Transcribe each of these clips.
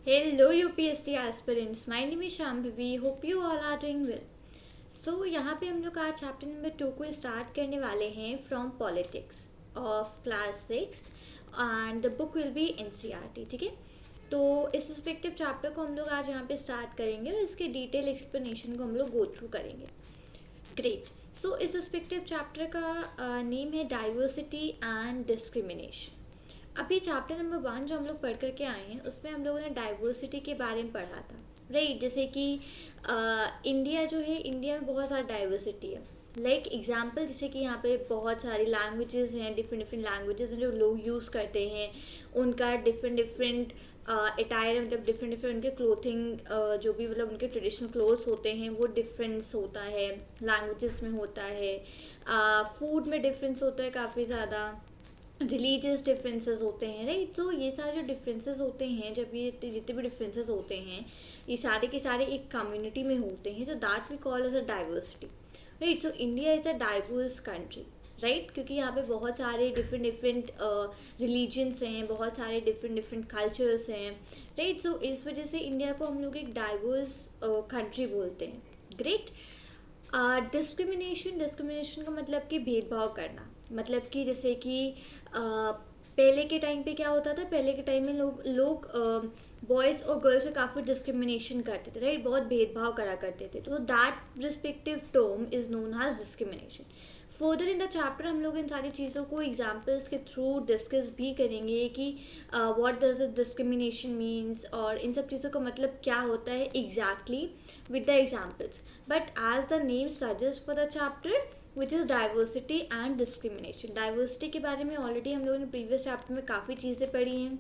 Hello UPSC aspirants, my name is Shambhavi. Hope you all are doing well. So यहाँ पे हम लोग आज चैप्टर नंबर 2 को स्टार्ट करने वाले हैं from politics of class 6 and the book will be NCERT. ठीक है, तो इस रिस्पेक्टिव चैप्टर को हम लोग आज यहाँ पे स्टार्ट करेंगे और इसके डिटेल एक्सप्लेनेशन को हम लोग गो थ्रू करेंगे. ग्रेट. सो इस रिस्पेक्टिव चैप्टर का नेम है डाइवर्सिटी एंड डिस्क्रिमिनेशन. अभी चैप्टर नंबर 1 जो हम लोग पढ़ करके आए हैं उसमें हम लोगों ने डाइवर्सिटी के बारे में पढ़ा था. राइट, जैसे कि इंडिया जो है, इंडिया में बहुत सारा डाइवर्सिटी है. लाइक एग्जांपल, जैसे कि यहाँ पे बहुत सारी लैंग्वेजेस हैं, डिफरेंट डिफरेंट लैंग्वेजेस हैं जो लोग यूज़ करते हैं. उनका डिफरेंट डिफरेंट अटायर, मतलब डिफरेंट डिफरेंट उनके क्लोथिंग जो भी मतलब उनके ट्रेडिशनल क्लोथ्स होते हैं वो डिफरेंस होता है, लैंग्वेजेस में होता है. फूड में डिफरेंस होता है काफ़ी ज़्यादा. रिलीजियस डिफरेंसेस होते हैं. राइट, तो ये सारे जो डिफरेंसेस होते हैं, जब ये जितने भी डिफरेंसेस होते हैं ये सारे के सारे एक कम्युनिटी में होते हैं, so that we call as a diversity. Right, so India is a diverse country. Right, क्योंकि यहाँ पे बहुत सारे डिफरेंट डिफरेंट रिलीजन्स हैं, बहुत सारे डिफरेंट डिफरेंट कल्चर्स हैं. राइट, सो इस वजह से इंडिया को हम लोग एक डाइवर्स कंट्री बोलते हैं. ग्रेट. डिस्क्रिमिनेशन का मतलब कि भेदभाव करना. मतलब कि जैसे कि पहले के टाइम पे क्या होता था, पहले के टाइम में लोग बॉयज़ और गर्ल्स से काफ़ी डिस्क्रिमिनेशन करते थे. राइट, बहुत भेदभाव करा करते थे. तो that respective term is known as discrimination. Further in the chapter हम लोग इन सारी चीज़ों को एग्जाम्पल्स के थ्रू डिस्कस भी करेंगे कि what does the discrimination means और इन सब चीज़ों का मतलब क्या होता है exactly with the examples. But as the name suggest for the chapter which is diversity and discrimination. Diversity के बारे में ऑलरेडी हम लोगों ने प्रीवियस चैप्टर में काफ़ी चीज़ें पढ़ी हैं,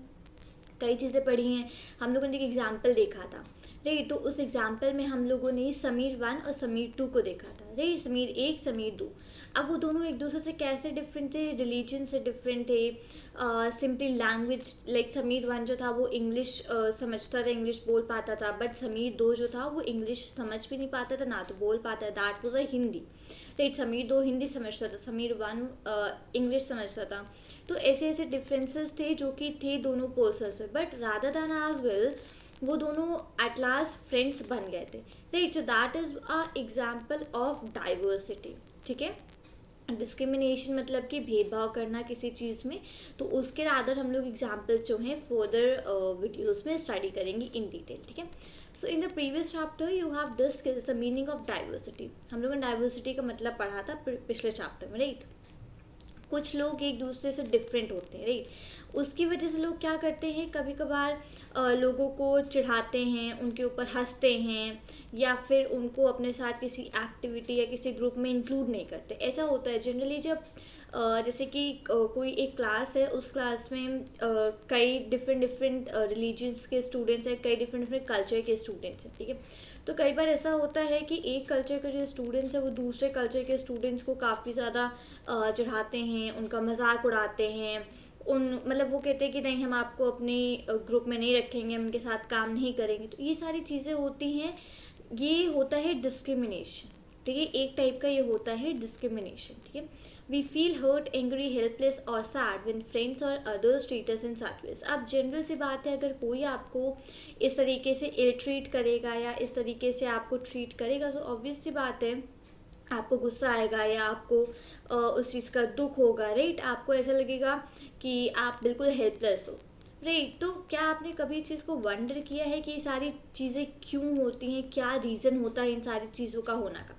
कई चीज़ें पढ़ी हैं. हम लोगों ने एक एग्जाम्पल देखा था. राइट, तो उस एग्जाम्पल में हम लोगों ने समीर 1 और समीर 2 को देखा था. राइट, समीर 1 समीर 2. अब वो दोनों एक दूसरे से कैसे डिफरेंट थे, रिलीजन से डिफरेंट थे. सिंपली लैंग्वेज, लाइक समीर 1 जो था वो इंग्लिश समझता था, इंग्लिश बोल पाता था. बट समीर 2 जो था वो इंग्लिश समझ भी नहीं पाता था, ना तो बोल पाता था. That was a Hindi. Right, Sameer 2 Hindi समझता था, समीर 1 इंग्लिश समझता था. तो ऐसे ऐसे डिफरेंसेस थे जो कि थे दोनों पर्सन्स में. But rather than as well वो दोनों एट लास्ट फ्रेंड्स बन गए थे. Right, so that is a example of diversity. ठीक है, डिस्क्रिमिनेशन मतलब कि भेदभाव करना किसी चीज़ में. तो उसके रादर हम लोग एग्जाम्पल्स जो हैं फर्दर वीडियोज़ में स्टडी करेंगे इन डिटेल. ठीक है, so in the previous chapter you have discussed the meaning of diversity. हम लोगों ने डाइवर्सिटी का मतलब पढ़ा था पिछले चैप्टर में. राइट, कुछ लोग एक दूसरे से डिफरेंट होते हैं. राइट, उसकी वजह से लोग क्या करते हैं, कभी कभार लोगों को चिढ़ाते हैं, उनके ऊपर हंसते हैं, या फिर उनको अपने साथ किसी एक्टिविटी या किसी ग्रुप में इंक्लूड नहीं करते. ऐसा होता है जनरली जब जैसे कि कोई एक क्लास है, उस क्लास में कई डिफरेंट डिफरेंट रिलीजन्स के स्टूडेंट्स हैं, कई डिफरेंट डिफरेंट कल्चर के स्टूडेंट्स हैं. ठीक है, तो कई बार ऐसा होता है कि एक कल्चर के जो स्टूडेंट्स हैं वो दूसरे कल्चर के स्टूडेंट्स को काफ़ी ज़्यादा चढ़ाते हैं, उनका मजाक उड़ाते हैं. मतलब वो कहते हैं कि नहीं, हम आपको अपने ग्रुप में नहीं रखेंगे, हम उनके साथ काम नहीं करेंगे. तो ये सारी चीज़ें होती हैं, ये होता है डिस्क्रिमिनेशन. ठीक है, एक टाइप का ये होता है डिस्क्रिमिनेशन. ठीक है, we feel hurt, angry, helpless और सैड व्हेन फ्रेंड्स और others treat us in such ways. अब जनरल सी बात है, अगर कोई आपको इस तरीके से इल ट्रीट करेगा या इस तरीके से आपको ट्रीट करेगा, तो ऑब्वियस सी बात है आपको गुस्सा आएगा या आपको उस चीज़ का दुख होगा. राइट, आपको ऐसा लगेगा कि आप बिल्कुल हेल्पलेस हो. राइट, तो क्या आपने कभी इस चीज़ को वंडर किया है कि ये सारी चीज़ें क्यों होती हैं, क्या रीज़न होता है इन सारी चीज़ों का होना का?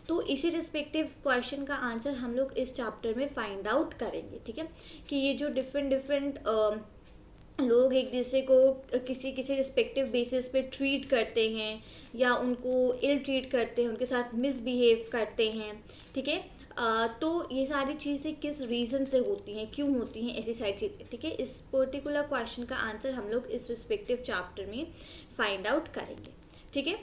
तो इसी रिस्पेक्टिव क्वेश्चन का आंसर हम लोग इस चैप्टर में फाइंड आउट करेंगे. ठीक है, कि ये जो डिफरेंट डिफरेंट लोग एक दूसरे को किसी किसी रिस्पेक्टिव बेसिस पे ट्रीट करते हैं या उनको इल ट्रीट करते हैं, उनके साथ मिसबिहेव करते हैं. ठीक है, तो ये सारी चीज़ें किस रीज़न से होती हैं, क्यों होती हैं, ऐसी सारी चीज़ें. ठीक है, इस पर्टिकुलर क्वेश्चन का आंसर हम लोग इस रिस्पेक्टिव चैप्टर में फाइंड आउट करेंगे. ठीक है,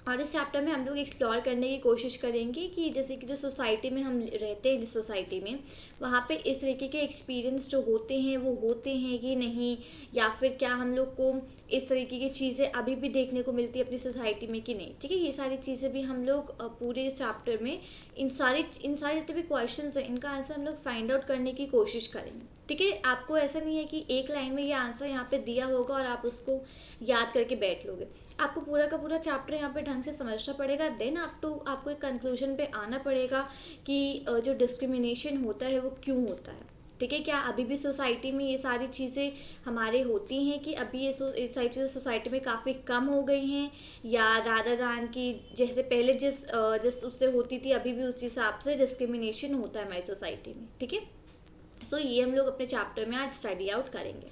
और इस चैप्टर में हम लोग एक्सप्लोर करने की कोशिश करेंगे कि जैसे कि जो सोसाइटी में हम रहते हैं, जिस सोसाइटी में, वहाँ पे इस तरीके के एक्सपीरियंस जो होते हैं वो होते हैं कि नहीं, या फिर क्या हम लोग को इस तरीके की चीज़ें अभी भी देखने को मिलती है अपनी सोसाइटी में कि नहीं. ठीक है, ये सारी चीज़ें भी हम लोग पूरे इस चैप्टर में इन सारे जितने भी क्वेश्चन हैं इनका आंसर हम लोग फाइंड आउट करने की कोशिश करेंगे. ठीक है, आपको ऐसा नहीं है कि एक लाइन में ये आंसर यहाँ पे दिया होगा और आप उसको याद करके बैठ लोगे। आपको पूरा का पूरा चैप्टर यहाँ पे ढंग से समझना पड़ेगा, देन आपको एक कंक्लूजन पे आना पड़ेगा कि जो डिस्क्रिमिनेशन होता है वो क्यों होता है। ठीक है, क्या अभी भी सोसाइटी में ये सारी चीज़ें हमारे होती हैं कि अभी ये सारी चीज़ें सोसाइटी में काफ़ी कम हो गई हैं, या रादर दान की जैसे पहले जिस उससे होती थी अभी भी उस हिसाब से डिस्क्रिमिनेशन होता है हमारी सोसाइटी में। ठीक है, सो ये हम लोग अपने चैप्टर में आज स्टडी आउट करेंगे।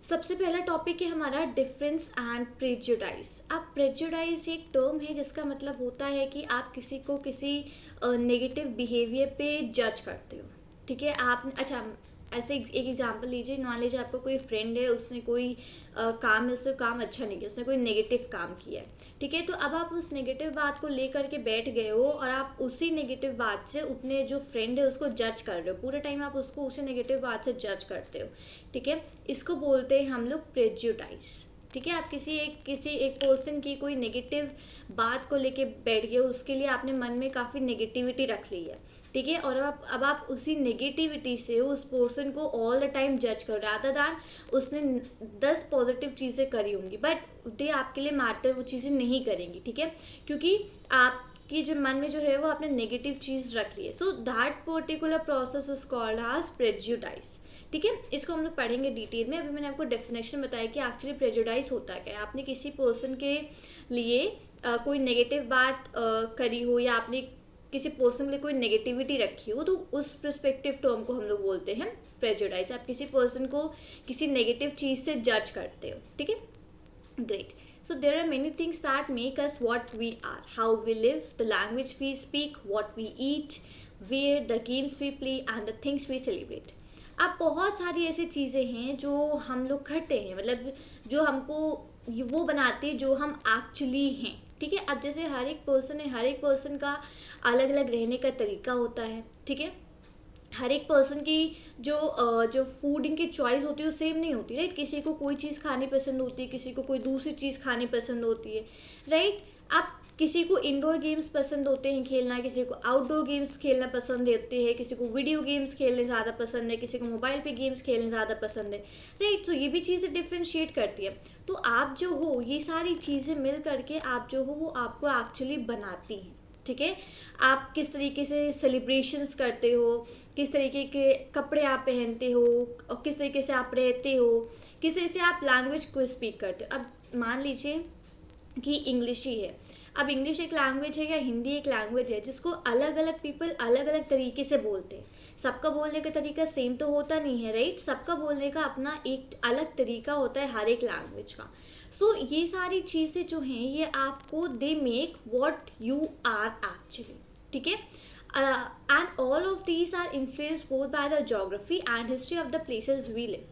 सबसे पहला टॉपिक है हमारा डिफरेंस एंड प्रेजुडाइज। अब प्रेजुडाइज एक टर्म है जिसका मतलब होता है कि आप किसी को किसी नेगेटिव बिहेवियर पे जज करते हो। ठीक है, आप अच्छा ऐसे एक एग्जांपल लीजिए, मान लीजिए आपका कोई फ्रेंड है, उसने कोई काम है, उससे काम अच्छा नहीं किया, उसने कोई नेगेटिव काम किया है। ठीक है, तो अब आप उस नेगेटिव बात को लेकर के बैठ गए हो और आप उसी नेगेटिव बात से अपने जो फ्रेंड है उसको जज कर रहे हो, पूरे टाइम आप उसको उसी नेगेटिव बात से जज करते हो। ठीक है, इसको बोलते हैं हम लोग प्रेजुडाइज। ठीक है, आप किसी एक पर्सन की कोई नेगेटिव बात को लेके बैठ गए, उसके लिए आपने मन में काफ़ी नेगेटिविटी रख ली है। ठीक है, और अब आप उसी नेगेटिविटी से उस पर्सन को ऑल द टाइम जज कर रहे, रादर दैन उसने 10 पॉजिटिव चीज़ें करी होंगी बट दे आपके लिए मैटर वो चीज़ें नहीं करेंगी। ठीक है, क्योंकि आपकी जो मन में जो है वो आपने नेगेटिव चीज़ रख ली है। So that particular process is called as prejudice. ठीक है, इसको हम लोग पढ़ेंगे डिटेल में। अभी मैंने आपको डेफिनेशन बताया कि एक्चुअली प्रेजुडाइज होता है क्या। आपने किसी पर्सन के लिए कोई नेगेटिव बात करी हो, या आपने किसी पर्सन के लिए कोई नेगेटिविटी रखी हो, तो उस पर्सपेक्टिव टर्म को हम लोग बोलते हैं प्रेजुडाइज। आप किसी पर्सन को किसी नेगेटिव चीज़ से जज करते हो। ठीक है, great. So there are many things that make us what we are, how we live, the language we speak, what we eat, where, the games we play and the things we celebrate. अब बहुत सारी ऐसी चीज़ें हैं जो हम लोग करते हैं, मतलब जो हमको वो बनाते हैं जो हम एक्चुअली हैं। ठीक है, अब जैसे हर एक पर्सन है, हर एक पर्सन का अलग अलग रहने का तरीका होता है। ठीक है, हर एक पर्सन की जो फूडिंग की चॉइस होती है वो सेम नहीं होती, राइट। किसी को कोई चीज़ खानी पसंद होती है, किसी को कोई दूसरी चीज़ खानी पसंद होती है, राइट। अब किसी को इंडोर गेम्स पसंद होते हैं खेलना, किसी को आउटडोर गेम्स खेलना पसंद होते हैं, किसी को वीडियो गेम्स खेलने ज़्यादा पसंद है, किसी को मोबाइल पे गेम्स खेलने ज़्यादा पसंद है, राइट। तो ये भी चीज़ें डिफ्रेंशिएट करती है। तो आप जो हो, ये सारी चीज़ें मिल करके आप जो हो वो आपको एक्चुअली बनाती हैं। ठीक है, आप किस तरीके से सेलिब्रेशंस करते हो, किस तरीके के कपड़े आप पहनते हो, और किस तरीके से आप रहते हो, किस तरीके से आप लैंग्वेज को स्पीक करते हो। अब मान लीजिए कि इंग्लिश ही है। अब इंग्लिश एक लैंग्वेज है या हिंदी एक लैंग्वेज है जिसको अलग अलग पीपल अलग अलग तरीके से बोलते हैं। सबका बोलने का तरीका सेम तो होता नहीं है, राइट। सबका बोलने का अपना एक अलग तरीका होता है हर एक लैंग्वेज का। सो ये सारी चीज़ें जो हैं ये आपको they make what you are actually. ठीक है, and all of these are influenced both by the geography and history of the places we live.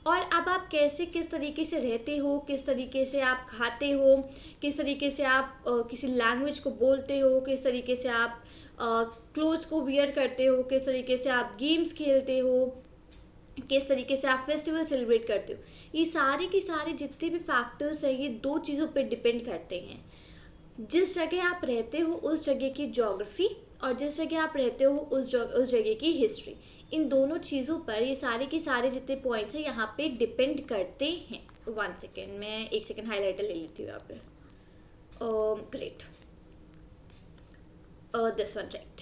और अब आप किस तरीके से रहते हो, किस तरीके से आप खाते हो, किस तरीके से आप किसी लैंग्वेज को बोलते हो, किस तरीके से आप क्लोथ्स को वियर करते हो, किस तरीके से आप गेम्स खेलते हो, किस तरीके से आप फेस्टिवल सेलिब्रेट करते हो, ये सारे के सारे जितने भी फैक्टर्स हैं ये दो चीज़ों पे डिपेंड करते हैं। जिस जगह आप रहते हो उस जगह की ज्योग्राफी, और जिस जगह आप रहते हो उस जगह की हिस्ट्री, इन दोनों चीज़ों पर ये सारे के सारे जितने पॉइंट्स हैं यहाँ पे डिपेंड करते हैं। 1 सेकेंड, मैं 1 सेकेंड हाईलाइटर ले लेती हूँ यहाँ पे। Great, this one, right.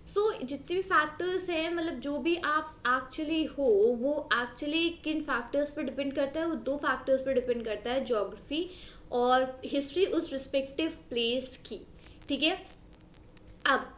So जितने भी फैक्टर्स हैं, मतलब जो भी आप एक्चुअली हो वो एक्चुअली किन फैक्टर्स पर डिपेंड करता है, वो 2 फैक्टर्स पर डिपेंड करता है, ज्योग्राफी और हिस्ट्री उस रिस्पेक्टिव प्लेस की। ठीक है, अब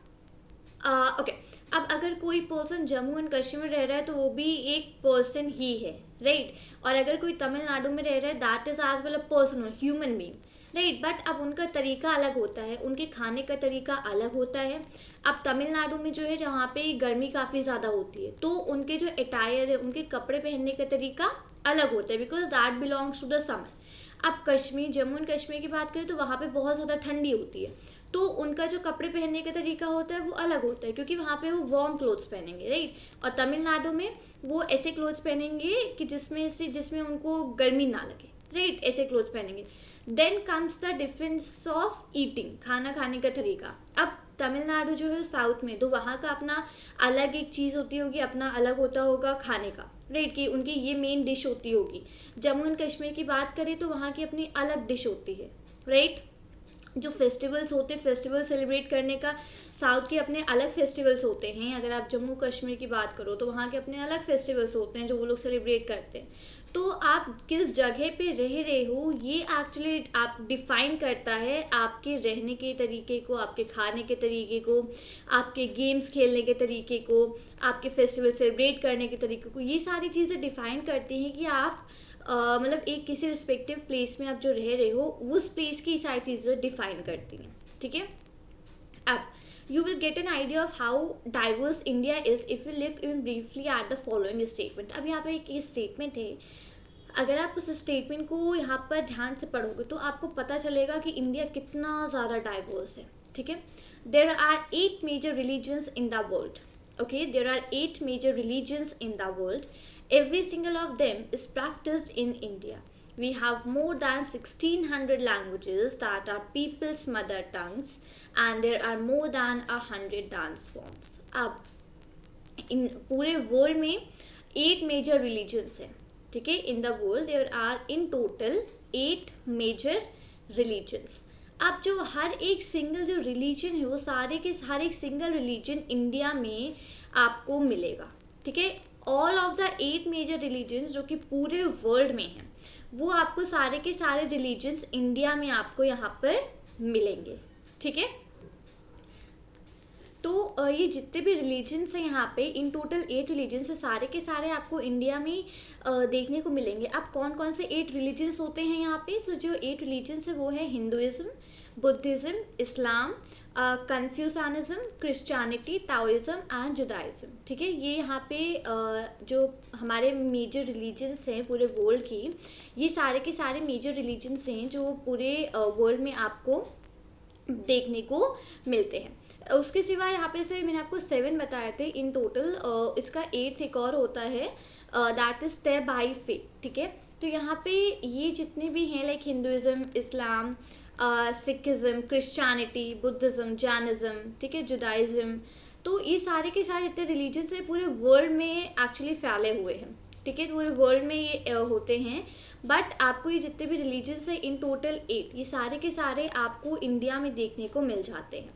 ओके, अब अगर कोई पर्सन जम्मू एंड कश्मीर में रह रहा है तो वो भी एक पर्सन ही है, राइट। और अगर कोई तमिलनाडु में रह रहा है that is as well a person, human being, right. But अब उनका तरीका अलग होता है, उनके खाने का तरीका अलग होता है। अब तमिलनाडु में जो है जहाँ पे गर्मी काफ़ी ज़्यादा होती है तो उनके जो अटायर है, उनके कपड़े पहनने का तरीका अलग होता है, because that belongs to the summer. अब कश्मीर, जम्मू एंड कश्मीर की बात करें तो वहाँ पे बहुत ज़्यादा ठंडी होती है, तो उनका जो कपड़े पहनने का तरीका होता है वो अलग होता है, क्योंकि वहाँ पे वो वार्म क्लोथ्स पहनेंगे, राइट। और तमिलनाडु में वो ऐसे क्लोथ्स पहनेंगे कि जिसमें उनको गर्मी ना लगे, राइट, ऐसे क्लोथ्स पहनेंगे। Then comes the difference of eating, खाना खाने का तरीका। अब तमिलनाडु जो है साउथ में, तो वहाँ का अपना अलग एक चीज़ होती होगी, अपना अलग होता होगा खाने का, राइट, कि उनकी ये मेन डिश होती होगी। जम्मू एंड कश्मीर की बात करें तो वहाँ की अपनी अलग डिश होती है, राइट। जो फेस्टिवल्स होते हैं, फेस्टिवल सेलिब्रेट करने का साउथ के अपने अलग फेस्टिवल्स होते हैं। अगर आप जम्मू कश्मीर की बात करो तो वहाँ के अपने अलग फेस्टिवल्स होते हैं जो वो लोग सेलिब्रेट करते हैं। तो आप किस जगह पे रह रहे हो ये एक्चुअली आप डिफाइन करता है आपके रहने के तरीके को, आपके खाने के तरीके को, आपके गेम्स खेलने के तरीके को, आपके फेस्टिवल सेलिब्रेट करने के तरीके को। ये सारी चीज़ें डिफाइन करती हैं कि आप मतलब एक किसी रिस्पेक्टिव प्लेस में आप जो रह रहे हो उस प्लेस की सारी चीज़ें डिफाइन करती हैं, ठीक है। अब you will get an idea of how diverse India is if you look even briefly at the following statement। अब यहाँ पे एक स्टेटमेंट है, अगर आप उस स्टेटमेंट को यहाँ पर ध्यान से पढ़ोगे तो आपको पता चलेगा कि इंडिया कितना ज़्यादा डाइवर्स है, ठीक है। There are 8 major religions in the world, okay, there are 8 major religions in the world, every single of them is practiced in India। We have more than 1600 languages that are people's mother tongues and there are more than 100 dance forms। अब इन पूरे world में 8 major religions हैं, ठीक है। In the world there are in total 8 major religions. अब जो हर एक single जो रिलीजन है वो सारे के हर एक सिंगल रिलीजन इंडिया में आपको मिलेगा, ठीक है। All of the 8 major religions जो कि पूरे वर्ल्ड में हैं वो आपको सारे के सारे रिलीजन्स इंडिया में आपको यहाँ पर मिलेंगे, ठीक है। तो ये जितने भी रिलीजन्स हैं यहाँ पे इन टोटल 8 रिलीजन्स है, सारे के सारे आपको इंडिया में देखने को मिलेंगे। अब कौन कौन से 8 रिलीजन्स होते हैं यहाँ पे? तो जो 8 रिलीजन्स है वो है Hinduism, Buddhism, Islam, Confucianism, Christianity, Taoism and Judaism, ठीक है। ये यहाँ पे जो हमारे मेजर रिलीजन्स हैं पूरे वर्ल्ड की, ये सारे के सारे मेजर रिलीजन्स हैं जो पूरे वर्ल्ड में आपको देखने को मिलते हैं। उसके सिवा यहाँ पे से मैंने आपको 7 बताए थे इन टोटल, इसका 8th एक और होता है that is the by faith, ठीक है। तो यहाँ पे ये जितने भी हैं लाइक हिंदुइज्म, इस्लाम, सिखिज़्म, क्रिश्चियनिटी, बुद्धिज़्म, जैनिज़्म, ठीक है, जुदाइज़्म, तो ये सारे के सारे जितने रिलीजन्स हैं पूरे वर्ल्ड में एक्चुअली फैले हुए हैं, ठीक है। पूरे वर्ल्ड में ये होते हैं। बट आपको ये जितने भी रिलीजन्स हैं इन टोटल 8, ये सारे के सारे आपको इंडिया में देखने को मिल जाते हैं।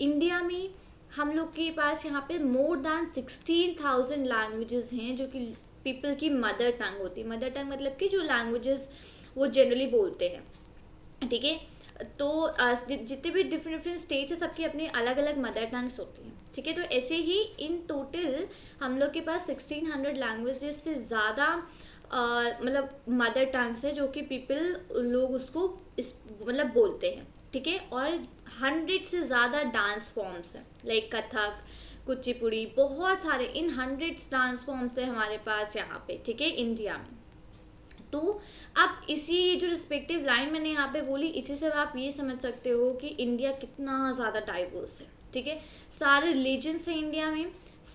इंडिया में हम लोग के पास यहाँ पे मोर दैन 16,000 लैंग्वेजेस हैं जो कि पीपल की मदर टंग होती है। मदर टंग मतलब कि जो लैंग्वेजेस वो जनरली बोलते हैं, ठीक है। तो जितने भी डिफरेंट स्टेट्स हैं सबकी अपनी अलग अलग मदर टंग्स होती हैं, ठीक है। तो ऐसे ही इन टोटल हम लोग के पास 1600 लैंग्वेजेस से ज़्यादा मतलब मदर टंग्स है जो कि पीपल लोग उसको मतलब बोलते हैं, ठीक है। और 100 से ज़्यादा डांस फॉर्म्स हैं लाइक कथक, कुचिपुड़ी, बहुत सारे इन 100 डांस फॉर्म्स है हमारे पास यहाँ पे, ठीक है, इंडिया में। तो अब इसी जो रिस्पेक्टिव लाइन मैंने यहाँ पे बोली, इसी से आप ये समझ सकते हो कि इंडिया कितना ज़्यादा डाइवर्स है, ठीक है। सारे रिलीजन्स हैं इंडिया में,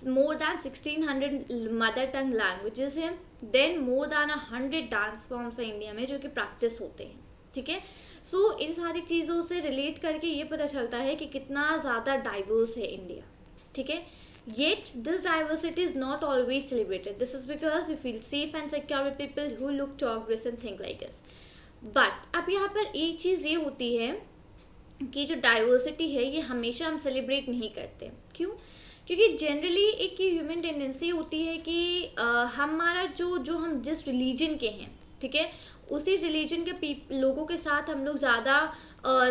more than 1600 mother tongue languages हैं, then more than 100 dance forms हैं इंडिया में जो कि प्रैक्टिस होते हैं, ठीक है। सो इन सारी चीज़ों से रिलेट करके ये पता चलता है कि कितना ज़्यादा डाइवर्स है इंडिया, ठीक है। Yet this diversity is not always celebrated. This is because we feel safe and secure with people who look, talk, dress and think like us. But अब यहाँ पर एक चीज़ ये होती है कि जो डाइवर्सिटी है ये हमेशा हम सेलिब्रेट नहीं करते। क्यों? क्योंकि जनरली एक ह्यूमन टेंडेंसी होती है कि हमारा जो हम जिस रिलीजन के हैं, ठीक है, उसी रिलीजन के लोगों के साथ हम लोग ज़्यादा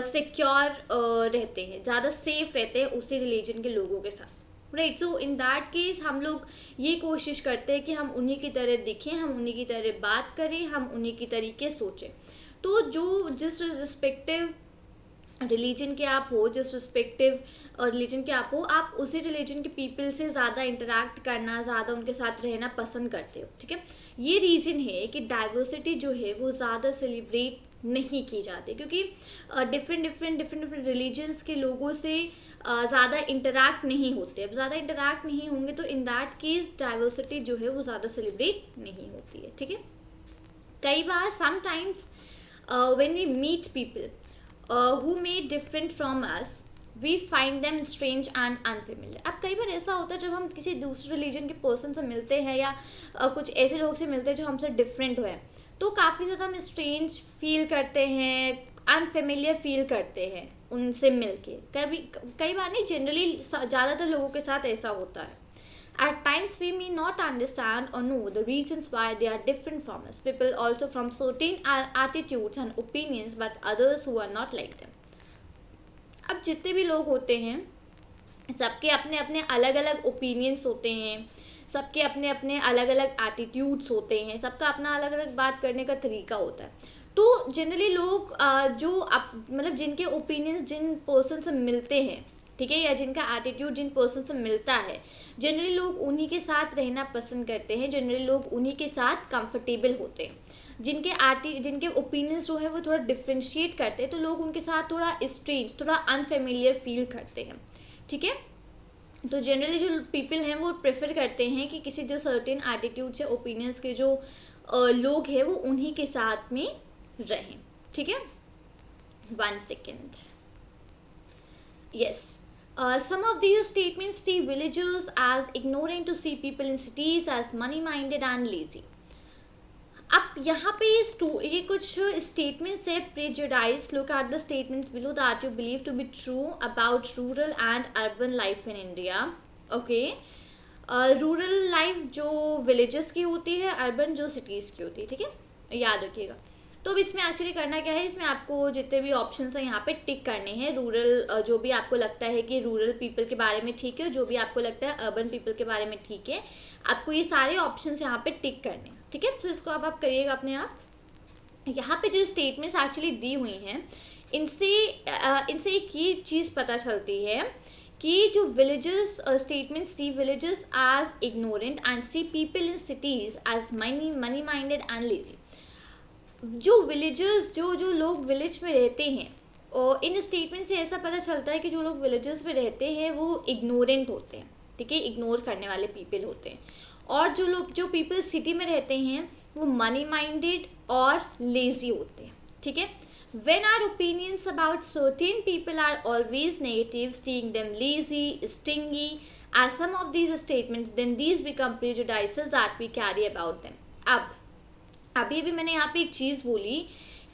सिक्योर रहते हैं, ज़्यादा सेफ रहते हैं उसी रिलीजन के लोगों के साथ, right. So in that case हम लोग ये कोशिश करते हैं कि हम उन्हीं की तरह दिखें, हम उन्हीं की तरह बात करें, हम उन्हीं की तरीके सोचें। तो जो जिस रिस्पेक्टिव रिलीजन के आप हो, जिस रिस्पेक्टिव रिलीजन के आप हो, आप उसी रिलीजन के पीपल से ज़्यादा इंटरेक्ट करना, ज़्यादा उनके साथ रहना पसंद करते हो, ठीक है। ये रीज़न है कि डाइवर्सिटी जो है वो ज़्यादा सेलिब्रेट नहीं की जाती क्योंकि डिफरेंट रिलीजन्स के लोगों से ज़्यादा इंटरेक्ट नहीं होते। अब ज़्यादा इंटरेक्ट नहीं होंगे तो इन दैट केस डाइवर्सिटी जो है वो ज़्यादा सेलिब्रेट नहीं होती है, ठीक है। कई बार sometimes when we meet people who may different from us, we find them strange and unfamiliar. अब कई बार ऐसा होता है जब हम किसी दूसरे रिलीजन के पर्सन से मिलते हैं या कुछ ऐसे लोग से मिलते हैं जो हमसे डिफरेंट हुए, तो काफ़ी ज़्यादा हम स्ट्रेंज फील करते हैं, अनफेमिलियर फील करते हैं उनसे मिलके। कई बार नहीं, जनरली ज़्यादातर लोगों के साथ ऐसा होता है। At times we may not understand or know the reasons why they are different from us. People also from certain attitudes and opinions, but others who are not like them. अब जितने भी लोग होते हैं सबके अपने अपने अलग अलग ओपिनियंस होते हैं, सबके अपने अपने अलग अलग एटीट्यूड्स होते हैं, सबका अपना अलग अलग बात करने का तरीका होता है। तो जनरली लोग मतलब जिनके ओपिनियंस जिन पर्सन से मिलते हैं, ठीक है, या जिनका एटीट्यूड जिन पर्सन से मिलता है, जनरली लोग उन्हीं के साथ रहना पसंद करते हैं, जनरली लोग उन्हीं के साथ कंफर्टेबल होते हैं। जिनके ओपिनियंस जो है वो थोड़ा डिफ्रेंशिएट करते हैं, तो लोग उनके साथ थोड़ा स्ट्रेंज, थोड़ा अनफेमिलियर फील करते हैं, ठीक है। तो जनरली जो पीपल हैं वो प्रेफर करते हैं कि किसी जो सर्टेन एटीट्यूड्स या ओपिनियंस के जो लोग हैं वो उन्हीं के साथ में रहें, ठीक है। 1 second. Yes. Some of these statements see villagers as ignorant, to see people in cities as money-minded and lazy. अब यहाँ पे ये कुछ स्टेटमेंट्स है prejudice. Look at the statements below that you believe to be true about rural and urban life in India. Okay, rural life जो villages की होती है, अर्बन जो सिटीज़ की होती है, ठीक है, याद रखिएगा। तो अब इसमें एक्चुअली करना क्या है, इसमें आपको जितने भी ऑप्शंस हैं यहाँ पे टिक करने हैं। रूरल जो भी आपको लगता है कि रूरल पीपल के बारे में ठीक है, जो भी आपको लगता है अर्बन पीपल के बारे में ठीक है, आपको ये सारे ऑप्शंस यहाँ पे टिक करने हैं, ठीक है। तो इसको अब आप करिएगा अपने आप। यहाँ पे जो स्टेटमेंट्स एक्चुअली दी हुई हैं, इनसे एक ये चीज़ पता चलती है कि जो villages statement see villages as ignorant and see people in cities as money minded and lazy. जो विलेजर्स जो लोग विलेज में रहते हैं, और इन स्टेटमेंट से ऐसा पता चलता है कि जो लोग विलेजेस में रहते हैं वो इग्नोरेंट होते हैं, ठीक है, इग्नोर करने वाले पीपल होते हैं। और जो पीपल सिटी में रहते हैं वो मनी माइंडेड और लेजी होते हैं, ठीक है। When our opinions about certain people are always negative, seeing them lazy, stingy, as some of these statements, then these become prejudices that we carry about them. अभी भी मैंने यहाँ पे एक चीज़ बोली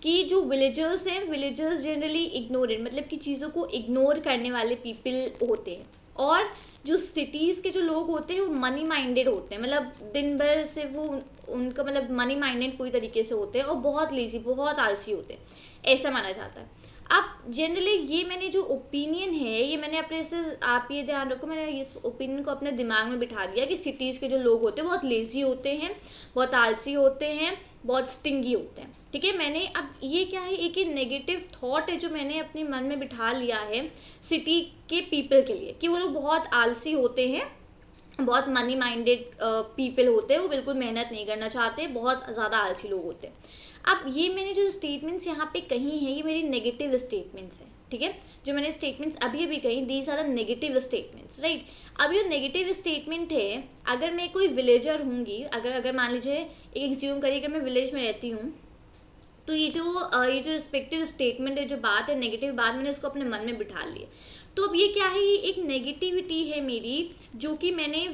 कि जो विलेजर्स हैं, विलेजर्स जनरली इग्नोरेंट, मतलब कि चीज़ों को इग्नोर करने वाले पीपल होते हैं। और जो सिटीज़ के जो लोग होते हैं वो मनी माइंडेड होते हैं, मतलब दिन भर से वो उनका मतलब मनी माइंडेड पूरी तरीके से होते हैं, और बहुत लेजी, बहुत आलसी होते हैं, ऐसा माना जाता है। अब जनरली ये मैंने जो ओपिनियन है, ये मैंने अपने से, आप ये ध्यान रखो, मैंने इस ओपिनियन को अपने दिमाग में बिठा दिया कि सिटीज़ के जो लोग होते हैं बहुत लेज़ी होते हैं, बहुत आलसी होते हैं, बहुत स्टिंगी होते हैं, ठीक है। मैंने अब ये क्या है, एक नेगेटिव थॉट है जो मैंने अपने मन में बिठा लिया है सिटी के पीपल के लिए, कि वो लोग बहुत आलसी होते हैं, बहुत मनी माइंडेड पीपल होते हैं, वो बिल्कुल मेहनत नहीं करना चाहते, बहुत ज़्यादा आलसी लोग होते हैं। अब ये मैंने जो स्टेटमेंट्स यहाँ पे कही हैं, ये मेरी नेगेटिव स्टेटमेंट्स हैं, ठीक है। जो मैंने स्टेटमेंट्स अभी कही, these are the negative statements, right. अब जो नेगेटिव स्टेटमेंट है, अगर मैं कोई विलेजर होंगी, अगर मान लीजिए एक एग्ज्यूम करिए, अगर मैं विलेज में रहती हूँ, तो ये जो रिस्पेक्टिव स्टेटमेंट है, जो बात है, नेगेटिव बात, मैंने इसको अपने मन में बिठा ली। तो अब ये क्या है, ये एक नेगेटिविटी है मेरी, जो कि मैंने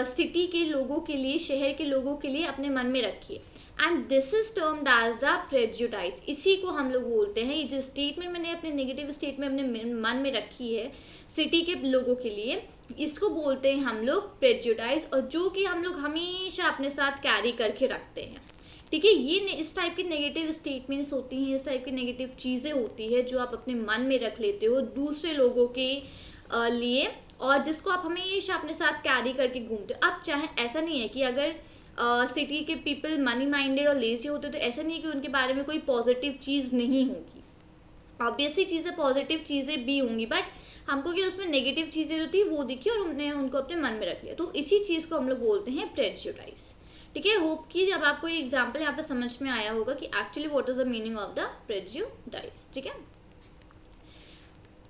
सिटी के लोगों के लिए, शहर के लोगों के लिए अपने मन में रखी है, and this is termed as the prejudice. इसी को हम लोग बोलते हैं, ये जो स्टेटमेंट मैंने अपने नेगेटिव स्टेटमेंट अपने मन में रखी है सिटी के लोगों के लिए, इसको बोलते हैं हम लोग प्रेजुडाइज, और जो कि हम लोग हमेशा अपने साथ कैरी करके रखते हैं, ठीक है। ये इस टाइप की नेगेटिव स्टेटमेंट्स होती हैं, इस टाइप की नेगेटिव चीज़ें होती है जो आप अपने मन में रख लेते हो दूसरे लोगों के लिए, और जिसको आप हमेशा अपने साथ कैरी करके घूमते हो। अब चाहे ऐसा नहीं है कि अगर सिटी के पीपल मनी माइंडेड और लेजी होते तो ऐसा नहीं है कि उनके बारे में कोई पॉजिटिव चीज़ नहीं होगी, ऑब्वियसली चीज़ें पॉजिटिव चीज़ें भी होंगी, बट हमको क्या उसमें नेगेटिव चीज़ें होती है वो दिखी और हमने उनको अपने मन में रख लिया, तो इसी चीज़ को हम लोग बोलते हैं प्रेजुडाइज, ठीक है। होप कि जब आपको ये एग्जाम्पल यहाँ पे समझ में आया होगा कि actually what is the meaning of the prejudice, ठीक है।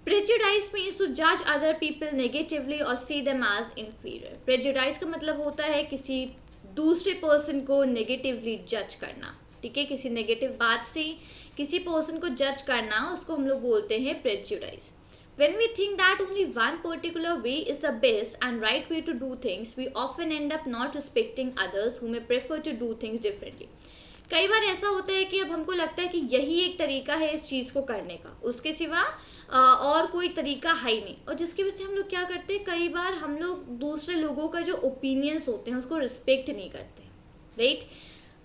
प्रेजुडाइज मीन्स टू जज अदर पीपल नेगेटिवली और see them as inferior. Prejudice का मतलब होता है किसी दूसरे पर्सन को नेगेटिवली जज करना, ठीक है, किसी नेगेटिव बात से किसी पर्सन को जज करना, उसको हम लोग बोलते हैं prejudice. When we think that only one particular way is the best and right way to do things, we often end up not respecting others who may prefer to do things differently. कई बार ऐसा होता है कि अब हमको लगता है कि यही एक तरीका है इस चीज़ को करने का, उसके सिवा और कोई तरीका है ही नहीं, और जिसकी वजह से हम लोग क्या करते हैं, कई बार हम लोग दूसरे लोगों का जो ओपिनियंस होते हैं उसको रिस्पेक्ट नहीं करते, राइट।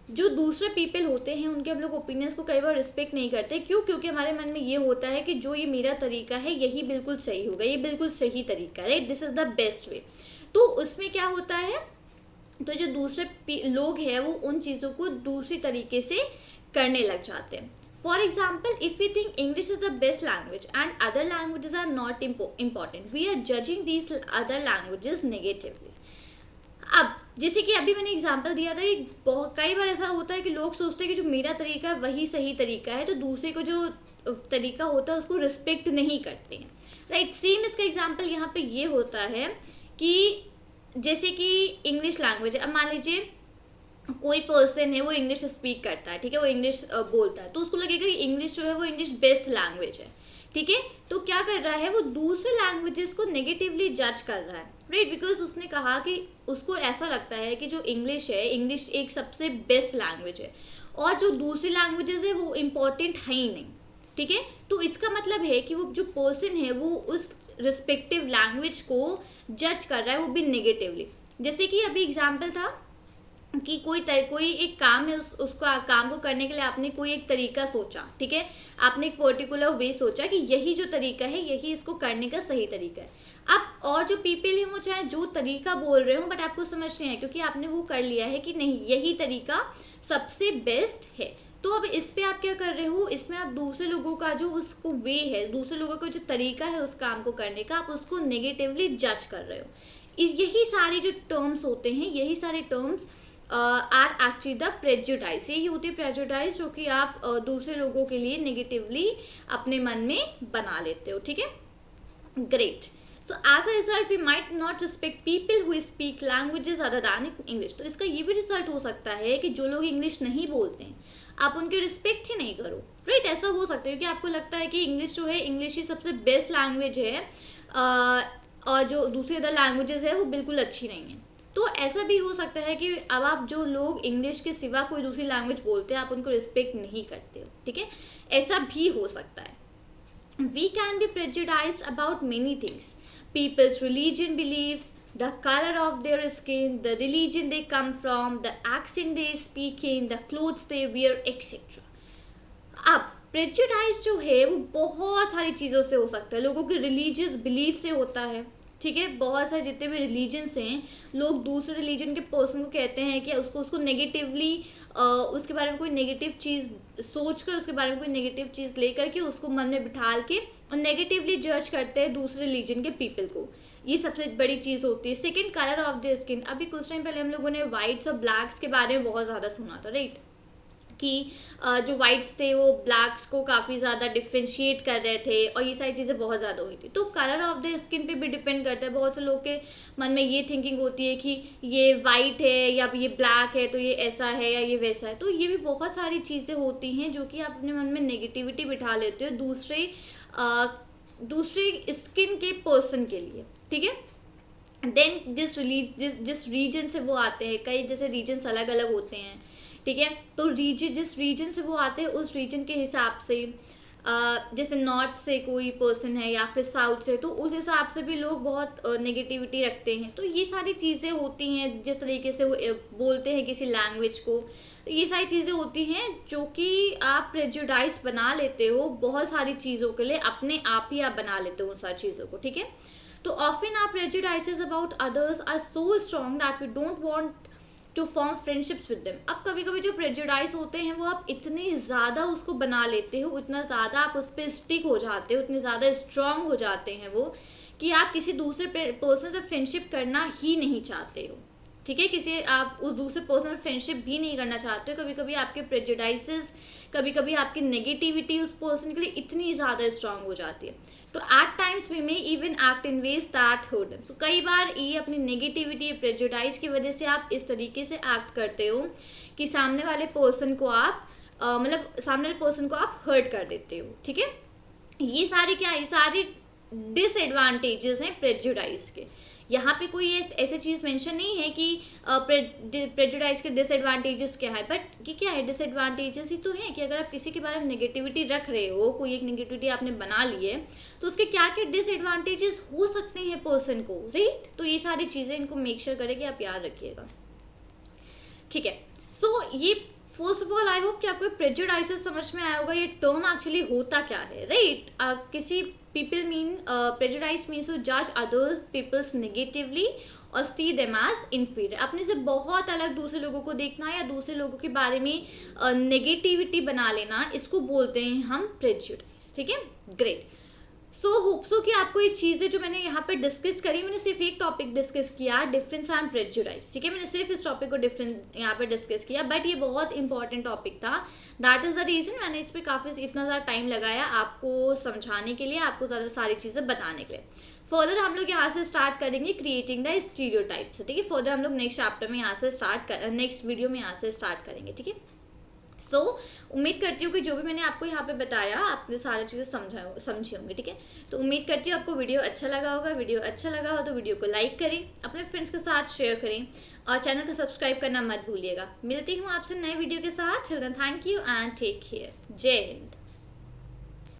जो दूसरे पीपल होते हैं उनके हम लोग ओपिनियंस को कई बार रिस्पेक्ट नहीं करते। क्यों? क्योंकि हमारे मन में ये होता है कि जो ये मेरा तरीका है यही बिल्कुल सही होगा, ये बिल्कुल सही तरीका है, right, this is the best way. तो उसमें क्या होता है, तो जो दूसरे लोग हैं वो उन चीज़ों को दूसरी तरीके से करने लग जाते हैं। For example, if we think English is the best language and other languages are not important, we are judging these other languages negatively. अब जैसे कि अभी मैंने एग्जांपल दिया था कि बहुत कई बार ऐसा होता है कि लोग सोचते हैं कि जो मेरा तरीका है वही सही तरीका है, तो दूसरे को जो तरीका होता है उसको रिस्पेक्ट नहीं करते हैं, राइट। सेम इसका एग्जांपल यहाँ पे ये होता है कि जैसे कि इंग्लिश लैंग्वेज है, अब मान लीजिए कोई पर्सन है वो इंग्लिश स्पीक करता है, ठीक है, वो इंग्लिश बोलता है, तो उसको लगेगा कि इंग्लिश जो है वो इंग्लिश बेस्ट लैंग्वेज है, ठीक है। तो क्या कर रहा है, वो दूसरे लैंग्वेजेस को नेगेटिवली जज कर रहा है, राइट, बिकॉज उसने कहा कि उसको ऐसा लगता है कि जो इंग्लिश है, इंग्लिश एक सबसे बेस्ट लैंग्वेज है और जो दूसरी लैंग्वेजेस है वो इम्पॉर्टेंट है ही नहीं, ठीक है। तो इसका मतलब है कि वो जो पर्सन है वो उस रिस्पेक्टिव लैंग्वेज को जज कर रहा है, वो भी नेगेटिवली। जैसे कि अभी एग्जाम्पल था कि कोई एक काम है, उसको काम को करने के लिए आपने कोई एक तरीका सोचा, ठीक है, आपने एक पर्टिकुलर वे सोचा कि यही जो तरीका है यही इसको करने का सही तरीका है। अब और जो पीपल हैं वो चाहे जो तरीका बोल रहे हो, बट आपको समझ नहीं है क्योंकि आपने वो कर लिया है कि नहीं यही तरीका सबसे बेस्ट है। तो अब इस पे आप क्या कर रहे हो, इसमें आप दूसरे लोगों का जो उसको वे है, दूसरे लोगों का जो तरीका है उस काम को करने का, आप उसको नेगेटिवली जज कर रहे हो। यही सारे जो टर्म्स होते हैं, यही सारे terms are actually the prejudice. यही होती है प्रेजुडाइज, जो कि आप दूसरे लोगों के लिए नेगेटिवली अपने मन में बना लेते हो, ठीक है। Great. So as a result we might not respect people who speak languages other than English. तो इसका ये भी रिजल्ट हो सकता है कि जो लोग इंग्लिश नहीं बोलते हैं आप उनकी रिस्पेक्ट ही नहीं करो, राइट। ऐसा हो सकता है कि आपको लगता है कि इंग्लिश जो है, इंग्लिश ही सबसे बेस्ट लैंग्वेज है और जो दूसरी अदर लैंग्वेजेस है वो बिल्कुल अच्छी नहीं है। तो ऐसा भी हो सकता है कि अब आप जो लोग इंग्लिश के सिवा कोई दूसरी लैंग्वेज बोलते हैं आप उनको रिस्पेक्ट नहीं करते हो, ठीक है, ऐसा भी हो सकता है। We can be prejudiced about many things. People's religion beliefs, the color of their skin, the religion they come from, the accent they speak in, the clothes they wear, etc. अब प्रेजुडाइज जो है वो बहुत सारी चीज़ों से हो सकता है। लोगों के रिलीजियस बिलीफ से होता है, ठीक है। बहुत सारे जितने भी रिलीजन्स हैं, लोग दूसरे रिलीजन के पर्सन को कहते हैं कि उसको नेगेटिवली उसके बारे में कोई नेगेटिव चीज़ सोचकर, उसके बारे में कोई नेगेटिव चीज़ लेकर के उसको मन में बिठाल के और नेगेटिवली जज करते हैं दूसरे रिलीजन के पीपल को। ये सबसे बड़ी चीज़ होती है। Second, colour of the skin. अभी कुछ टाइम पहले हम लोगों ने वाइट्स और ब्लैक्स के बारे में बहुत ज़्यादा सुना था, राइट, कि जो वाइट्स थे वो ब्लैक्स को काफ़ी ज़्यादा डिफ्रेंशिएट कर रहे थे और ये सारी चीज़ें बहुत ज़्यादा हुई थी। तो कलर ऑफ द स्किन पे भी डिपेंड करता है। बहुत से लोग के मन में ये थिंकिंग होती है कि ये वाइट है या ये ब्लैक है तो ये ऐसा है या ये वैसा है। तो ये भी बहुत सारी चीज़ें होती हैं जो कि आप अपने मन में नेगेटिविटी बिठा लेते हो दूसरे स्किन के पर्सन के लिए, ठीक है। देन जिस रीजन से वो आते हैं, कई जैसे रीजन्स अलग अलग होते हैं, ठीक है। तो जिस रीजन से वो आते हैं उस रीजन के हिसाब से, जैसे नॉर्थ से कोई पर्सन है या फिर साउथ से, तो उस हिसाब से भी लोग बहुत नेगेटिविटी रखते हैं। तो ये सारी चीज़ें होती हैं, जिस तरीके से वो बोलते हैं किसी लैंग्वेज को, तो ये सारी चीज़ें होती हैं जो कि आप प्रेजुडाइज बना लेते हो बहुत सारी चीज़ों के लिए, अपने आप ही आप बना लेते हो उन सारी चीज़ों को, ठीक है। तो often our prejudices about others are so strong that we don't want to form friendships with them. अब कभी कभी जो प्रेजुडाइज होते हैं वो आप इतनी ज़्यादा उसको बना लेते हो, इतना ज़्यादा आप उस पर स्टिक हो जाते हो, इतने ज़्यादा स्ट्रांग हो जाते हैं वो कि आप किसी दूसरे पर्सन से फ्रेंडशिप करना ही नहीं चाहते हो, ठीक है। किसी आप उस दूसरे पर्सन से फ्रेंडशिप भी नहीं करना चाहते हो। कभी कभी आपके प्रेजुडाइसेस, कभी कभी आपकी नेगेटिविटी उस पर्सन के लिए इतनी ज़्यादा स्ट्रांग हो जाती है। तो at times we may even act in ways that hurt them. So कई बार ये अपनी नेगेटिविटी, प्रेजुडाइज की वजह से आप इस तरीके से एक्ट करते हो कि सामने वाले पर्सन को आप सामने वाले पर्सन को आप हर्ट कर देते हो, ठीक है। ये सारे क्या, ये सारे डिसएडवांटेजेस हैं प्रेजुडाइज के। यहाँ पे कोई ऐसी चीज़ मेंशन नहीं है कि प्रेजुडाइज के डिसएडवांटेजेस क्या है, बट ये क्या है, डिसएडवांटेजेस ही तो है कि अगर आप किसी के बारे में नेगेटिविटी रख रहे हो, कोई एक नेगेटिविटी आपने बना ली है, तो उसके क्या क्या डिसएडवांटेजेस हो सकते हैं पर्सन को, राइट। तो ये सारी चीज़ें इनको मेक श्योर करें कि आप याद रखिएगा, ठीक है। सो ये first of all I hope कि आपको प्रेजुडाइसेस समझ में आया होगा, ये टर्म एक्चुअली होता क्या है, राइट। किसी people mean prejudice means to जज अदर पीपल्स नेगेटिवली और सी देम एज इन्फीरियर, अपने से बहुत अलग दूसरे लोगों को देखना या दूसरे लोगों के बारे में नेगेटिविटी बना लेना, इसको बोलते हैं हम प्रेजुडाइज, ठीक है। ग्रेट। सो होप सो कि आपको ये चीज़ें जो मैंने यहाँ पे डिस्कस करी, मैंने सिर्फ एक टॉपिक डिस्कस किया, डिफरेंस एंड प्रेजुडाइज, ठीक है। मैंने सिर्फ इस टॉपिक को डिफरेंस यहाँ पे डिस्कस किया, बट ये बहुत इंपॉर्टेंट टॉपिक था, दैट इज़ द रीज़न मैंने इस पर काफ़ी इतना ज़्यादा टाइम लगाया आपको समझाने के लिए, आपको ज़्यादा सारी चीज़ें बताने के लिए। फर्दर हम लोग यहाँ से स्टार्ट करेंगे क्रिएटिंग द स्टीरियोटाइप्स, ठीक है। फर्दर हम लोग नेक्स्ट चैप्टर में यहाँ से नेक्स्ट वीडियो में यहाँ से स्टार्ट करेंगे, ठीक है। सो उम्मीद करती हूँ कि जो भी मैंने आपको यहाँ पे बताया आपने सारी चीज़ें समझी होंगी, ठीक है। तो उम्मीद करती हूँ आपको वीडियो अच्छा लगा होगा। वीडियो अच्छा लगा हो तो वीडियो को लाइक करें, अपने फ्रेंड्स के साथ शेयर करें और चैनल को सब्सक्राइब करना मत भूलिएगा। मिलती हूँ आपसे नए वीडियो के साथ। Children, thank you and take care. जय हिंद।